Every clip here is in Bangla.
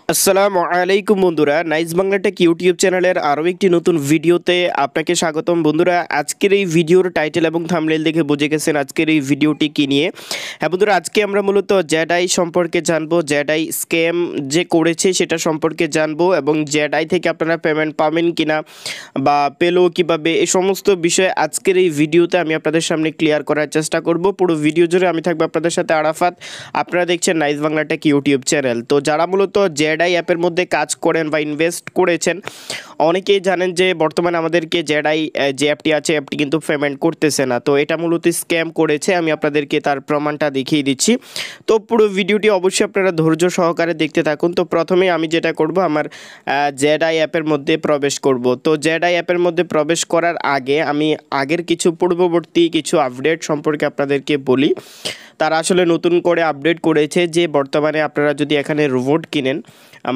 আসসালামু আলাইকুম বন্ধুরা, নাইস বাংলা টেক ইউটিউব চ্যানেলের আরও একটি নতুন ভিডিওতে আপনাকে স্বাগতম। বন্ধুরা, আজকের এই ভিডিওর টাইটেল এবং থাম্বনেল দেখে বুঝে গেছেন আজকের এই ভিডিওটি কী নিয়ে। হ্যাঁ বন্ধুরা, আজকে আমরা মূলত জেডআই সম্পর্কে জানবো, জেডআই স্ক্যাম যে করেছে সেটা সম্পর্কে জানবো এবং জেডআই থেকে আপনারা পেমেন্ট পাবেন কিনা বা পেলো কীভাবে, এই সমস্ত বিষয়ে আজকের এই ভিডিওতে আমি আপনাদের সামনে ক্লিয়ার করার চেষ্টা করব। পুরো ভিডিও জুড়ে আমি থাকবো আপনাদের সাথে আরাফাত। আপনারা দেখছেন nice Bangla take YouTube channel. তো যারা মূলত জেডআই অ্যাপের মধ্যে কাজ করেন বা ইনভেস্ট করেছেন, অনেকেই জানেন যে বর্তমানে আমাদেরকে জেডআই যে অ্যাপটি আছে, অ্যাপটি কিন্তু পেমেন্ট করতেছে না। তো এটা মূলত স্ক্যাম করেছে, আমি আপনাদেরকে তার প্রমাণটা দেখিয়ে দিচ্ছি। তো পুরো ভিডিওটি অবশ্যই আপনারা ধৈর্য সহকারে দেখতে থাকুন। তো প্রথমে আমি যেটা করব, আমার জেডআই অ্যাপের মধ্যে প্রবেশ করব। তো জেডআই অ্যাপের মধ্যে প্রবেশ করার আগে আমি আগের কিছু পূর্ববর্তী কিছু আপডেট সম্পর্কে আপনাদেরকে বলি। তারা আসলে নতুন করে আপডেট করেছে যে বর্তমানে আপনারা যদি এখানে রোবট কিনেন,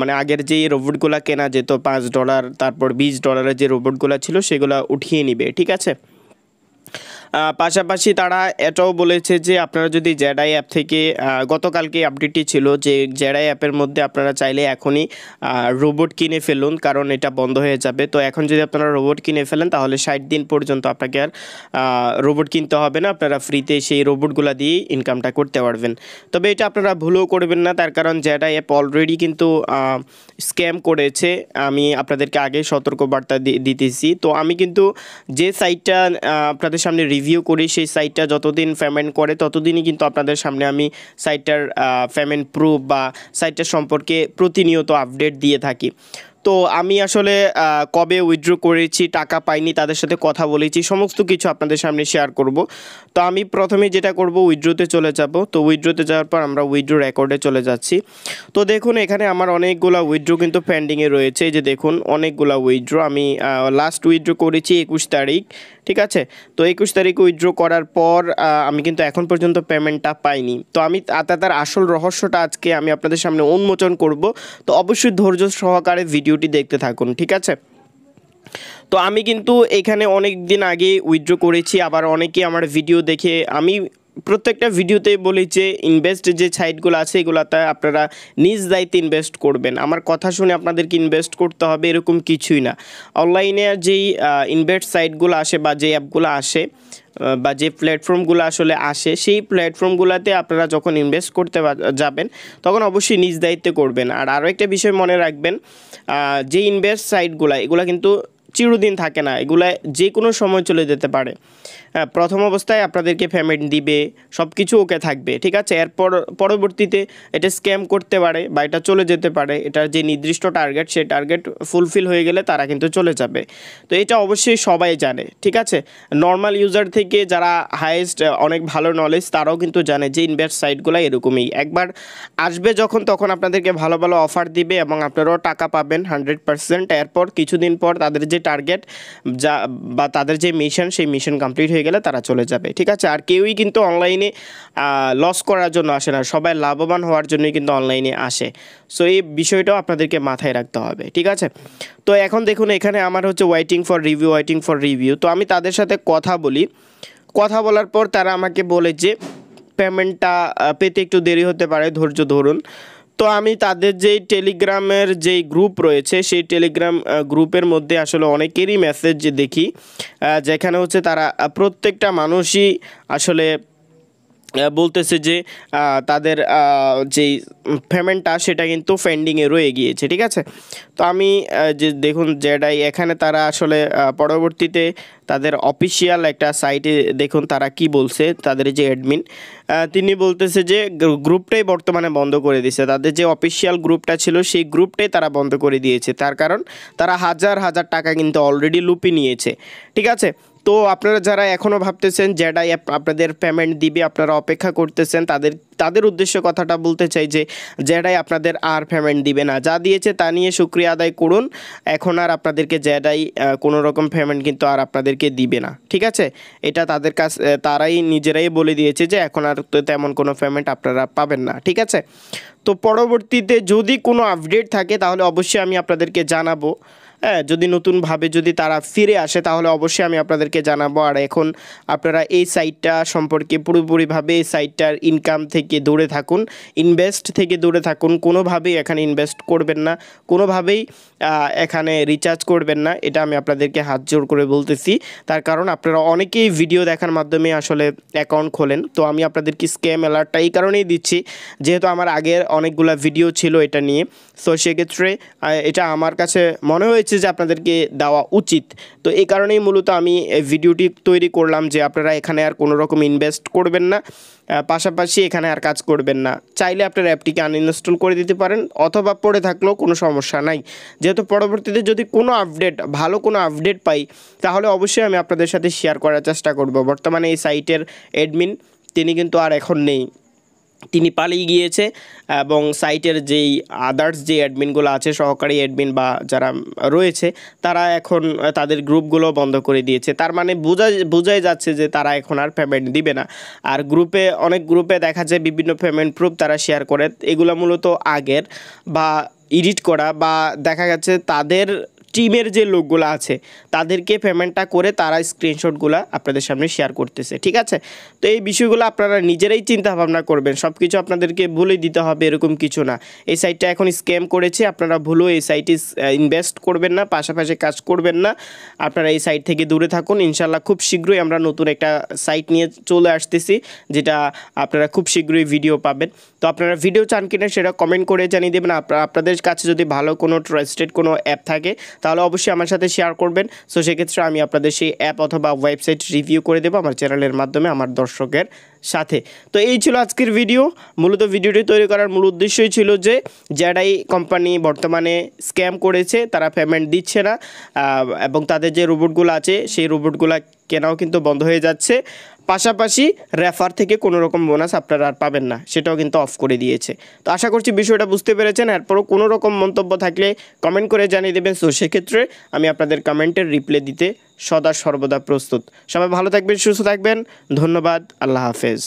মানে আগের যে রোবটগুলো কেনা যেত $5, তারপর $20 যে রোবটগুলো ছিল সেগুলো উঠিয়ে নিবে, ঠিক আছে। পাশাপাশি তারা এটাও বলেছে যে আপনারা যদি জেডআই অ্যাপ থেকে, গতকালকে আপডেটটি ছিল যে জেডআই অ্যাপের মধ্যে আপনারা চাইলে এখনই রোবট কিনে ফেলুন, কারণ এটা বন্ধ হয়ে যাবে। তো এখন যদি আপনারা রোবট কিনে ফেলেন তাহলে 60 দিন পর্যন্ত আপনাকে আর রোবট কিনতে হবে না, আপনারা ফ্রিতে সেই রোবটগুলো দিয়েই ইনকামটা করতে পারবেন। তবে এটা আপনারা ভুলও করবেন না, তার কারণ জেডআই অ্যাপ অলরেডি কিন্তু স্ক্যাম করেছে। আমি আপনাদেরকে আগে সতর্কবার্তা দিতেছি। তো আমি কিন্তু যে সাইটটা আপনাদের সামনে রিভিউ করি, সেই সাইটটা যতদিন পেমেন্ট করে ততদিনই কিন্তু আপনাদের সামনে আমি সাইটটার পেমেন্ট প্রুফ বা সাইটটার সম্পর্কে প্রতিনিয়ত আপডেট দিয়ে থাকি। তো আমি আসলে কবে উইথড্র করেছি, টাকা পাইনি, তাদের সাথে কথা বলেছি, সমস্ত কিছু আপনাদের সামনে শেয়ার করব। তো আমি প্রথমে যেটা করব, উইথড্রোতে চলে যাব। তো উইথড্রোতে যাওয়ার পর আমরা উইথড্রো রেকর্ডে চলে যাচ্ছি। তো দেখুন এখানে আমার অনেকগুলো উইথড্রো কিন্তু পেন্ডিংয়ে রয়েছে। এই যে দেখুন অনেকগুলো উইথড্রো, আমি লাস্ট উইথড্রো করেছি 21 তারিখ, ঠিক আছে। তো 21 তারিখ উইথড্রো করার পর আমি কিন্তু এখন পর্যন্ত পেমেন্টটা পাইনি। তো আমি তার আসল রহস্যটা আজকে আমি আপনাদের সামনে উন্মোচন করব। তো অবশ্যই ধৈর্য সহকারে ভিডিওটি দেখতে থাকুন, ঠিক আছে। তো আমি কিন্তু এখানে অনেক দিন আগে উইথড্র করেছি, আবার অনেকে আমার ভিডিও দেখে, আমি প্রত্যেকটা ভিডিওতে বলি যে ইনভেস্ট যে সাইটগুলো আছে এগুলোতে আপনারা নিজ দায়িত্বে ইনভেস্ট করবেন। আমার কথা শুনে আপনাদেরকে ইনভেস্ট করতে হবে এরকম কিছুই না। অনলাইনে যেই ইনভেস্ট সাইটগুলো আসে বা যে অ্যাপগুলো আসে বা যে প্ল্যাটফর্মগুলো আসলে আসে, সেই প্ল্যাটফর্মগুলোতে আপনারা যখন ইনভেস্ট করতে যাবেন তখন অবশ্যই নিজ দায়িত্বে করবেন। আর আরও একটা বিষয় মনে রাখবেন, যে ইনভেস্ট সাইটগুলো এগুলো কিন্তু চিরদিন থাকে না, এগুলো যে কোনো সময় চলে যেতে পারে। প্রথম অবস্থায় আপনাদেরকে পেমেন্ট দিবে, সব কিছু ওকে থাকবে, ঠিক আছে। এরপর পরবর্তীতে এটা স্ক্যাম করতে পারে বা এটা চলে যেতে পারে। এটার যে নির্দিষ্ট টার্গেট, সেই টার্গেট ফুলফিল হয়ে গেলে তারা কিন্তু চলে যাবে। তো এটা অবশ্যই সবাই জানে, ঠিক আছে। নর্মাল ইউজার থেকে যারা হাইয়েস্ট অনেক ভালো নলেজ, তারাও কিন্তু জানে যে ইনভেস্ট সাইটগুলো এরকমই। একবার আসবে যখন, তখন আপনাদেরকে ভালো ভালো অফার দিবে এবং আপনারাও টাকা পাবেন 100%। এরপর কিছুদিন পর তাদের যে টার্গেট যা বা তাদের যে মিশন, সেই মিশন কমপ্লিট হয়ে গেলে তারা চলে যাবে, ঠিক আছে। আর কেউই কিন্তু অনলাইনে লস করার জন্য আসে না, সবাই লাভবান হওয়ার জন্যই কিন্তু অনলাইনে আসে। সো এই বিষয়টাও আপনাদেরকে মাথায় রাখতে হবে, ঠিক আছে। তো এখন দেখুন এখানে আমার হচ্ছে ওয়েটিং ফর রিভিউ। তো আমি তাদের সাথে কথা বলি, কথা বলার পর তারা আমাকে বলে যে পেমেন্টটা পেতে একটু দেরি হতে পারে, ধৈর্য ধরুন। তো আমি তাদের যেই টেলিগ্রামের যেই গ্রুপ রয়েছে, সেই টেলিগ্রাম গ্রুপের মধ্যে আসলে অনেকেরই মেসেজ দেখি, যেখানে হচ্ছে তারা প্রত্যেকটা মানুষই আসলে বলতেছে যে তাদের যেই পেমেন্টটা সেটা কিন্তু পেন্ডিংয়ে রয়ে গিয়েছে, ঠিক আছে। তো আমি যে দেখুন জেডআই এখানে তারা আসলে পরবর্তীতে তাদের অফিসিয়াল একটা সাইটে দেখুন তারা কি বলছে। তাদের যে অ্যাডমিন, তিনি বলতেছে যে গ্রুপটাই বর্তমানে বন্ধ করে দিয়েছে। তাদের যে অফিসিয়াল গ্রুপটা ছিল সেই গ্রুপটাই তারা বন্ধ করে দিয়েছে, তার কারণ তারা হাজার হাজার টাকা কিন্তু অলরেডি লুপে নিয়েছে, ঠিক আছে। তো আপনারা যারা এখনও ভাবতেছেন জেডআই অ্যাপ আপনাদের পেমেন্ট দিবে, আপনারা অপেক্ষা করতেছেন, তাদের উদ্দেশ্যে কথাটা বলতে চাই যে জেডআই আপনাদের আর পেমেন্ট দিবে না। যা দিয়েছে তা নিয়ে শুকরিয়া আদায় করুন। এখন আর আপনাদেরকে জেডআই কোনো রকম পেমেন্ট কিন্তু আর আপনাদেরকে দিবে না, ঠিক আছে। এটা তাদের কাছে তারাই নিজেরাই বলে দিয়েছে যে এখন আর তো তেমন কোনো পেমেন্ট আপনারা পাবেন না, ঠিক আছে। তো পরবর্তীতে যদি কোনো আপডেট থাকে তাহলে অবশ্যই আমি আপনাদেরকে জানাবো। হ্যাঁ, যদি নতুনভাবে যদি তারা ফিরে আসে তাহলে অবশ্যই আমি আপনাদেরকে জানাবো। আর এখন আপনারা এই সাইটটা সম্পর্কে পুরোপুরিভাবে এই সাইটটার ইনকাম থেকে দূরে থাকুন, ইনভেস্ট থেকে দূরে থাকুন। কোনোভাবেই এখানে ইনভেস্ট করবেন না, কোনোভাবেই এখানে রিচার্জ করবেন না, এটা আমি আপনাদেরকে হাত জোর করে বলতেছি। তার কারণ আপনারা অনেকেই ভিডিও দেখার মাধ্যমে আসলে অ্যাকাউন্ট খোলেন। তো আমি আপনাদেরকে স্ক্যাম অ্যালার্টটা এই কারণেই দিচ্ছি, যেহেতু আমার আগের অনেকগুলো ভিডিও ছিল এটা নিয়ে। সো সেক্ষেত্রে এটা আমার কাছে মনে হয়েছে যে আপনাদেরকে দেওয়া উচিত। তো এই কারণেই মূলত আমি এই ভিডিওটি তৈরি করলাম যে আপনারা এখানে আর কোনো রকম ইনভেস্ট করবেন না, পাশাপাশি এখানে আর কাজ করবেন না। চাইলে আপনার অ্যাপটিকে আনইনস্টল করে দিতে পারেন, অথবা পড়ে থাকলেও কোনো সমস্যা নাই। যেহেতু পরবর্তীতে যদি কোনো আপডেট, ভালো কোনো আপডেট পাই, তাহলে অবশ্যই আমি আপনাদের সাথে শেয়ার করার চেষ্টা করব। বর্তমানে এই সাইটের অ্যাডমিন তিনি কিন্তু আর এখন নেই, তিনি পালিয়ে গিয়েছে, এবং সাইটের যেই আদার্স যে অ্যাডমিনগুলো আছে, সহকারী অ্যাডমিন বা যারা রয়েছে, তারা এখন তাদের গ্রুপগুলো বন্ধ করে দিয়েছে। তার মানে বোঝাই যাচ্ছে যে তারা এখন আর পেমেন্ট দিবে না। আর অনেক গ্রুপে দেখা যায় বিভিন্ন পেমেন্ট প্রুফ তারা শেয়ার করে, এগুলো মূলত আগের বা এডিট করা, বা দেখা গেছে তাদের টিমের যে লোকগুলো আছে তাদেরকে পেমেন্টটা করে তারা স্ক্রিনশটগুলো আপনাদের সামনে শেয়ার করতেছে, ঠিক আছে? তো এই বিষয়গুলো আপনারা নিজেরাই চিন্তা ভাবনা করবেন, সব কিছু আপনাদেরকে বলে দিতে হবে এরকম কিছু না। এই সাইটটা এখন স্ক্যাম করেছে, আপনারা ভুলেও এই সাইটে ইনভেস্ট করবেন না, পাশাপাশি কাজ করবেন না। আপনারা এই সাইট থেকে দূরে থাকুন। ইনশাল্লাহ খুব শীঘ্রই আমরা নতুন একটা সাইট নিয়ে চলে আসতেছি, যেটা আপনারা খুব শীঘ্রই ভিডিও পাবেন। তো আপনারা ভিডিও চান কিনা সেটা কমেন্ট করে জানিয়ে দেবেন। আপনাদের কাছে যদি ভালো কোনো ট্রাস্টেড কোনো অ্যাপ থাকে তাহলে অবশ্যই আমার সাথে শেয়ার করবেন। সো সেক্ষেত্রে আমি আপনাদের সেই অ্যাপ অথবা ওয়েবসাইট রিভিউ করে দেবো আমার চ্যানেলের মাধ্যমে আমার দর্শকের সাথে। তো এই ছিল আজকের ভিডিও। মূলত ভিডিওটি তৈরি করার মূল উদ্দেশ্যই ছিল যে জেডাই কোম্পানি বর্তমানে স্ক্যাম করেছে, তারা পেমেন্ট দিচ্ছে না, এবং তাদের যে রোবটগুলো আছে সেই রোবটগুলো কেনাও কিন্তু বন্ধ হয়ে যাচ্ছে। পাশাপাশি রেফার থেকে কোনো রকম বোনাস আপনারা আর পাবেন না, সেটাও কিন্তু অফ করে দিয়েছে। তো আশা করছি বিষয়টা বুঝতে পেরেছেন। এরপরও কোনো রকম মন্তব্য থাকলে কমেন্ট করে জানিয়ে দেবেন। তো সেক্ষেত্রে আমি আপনাদের কমেন্টের রিপ্লাই দিতে সদা সর্বদা প্রস্তুত। সবাই ভালো থাকবেন, সুস্থ থাকবেন। ধন্যবাদ। আল্লাহ হাফেজ।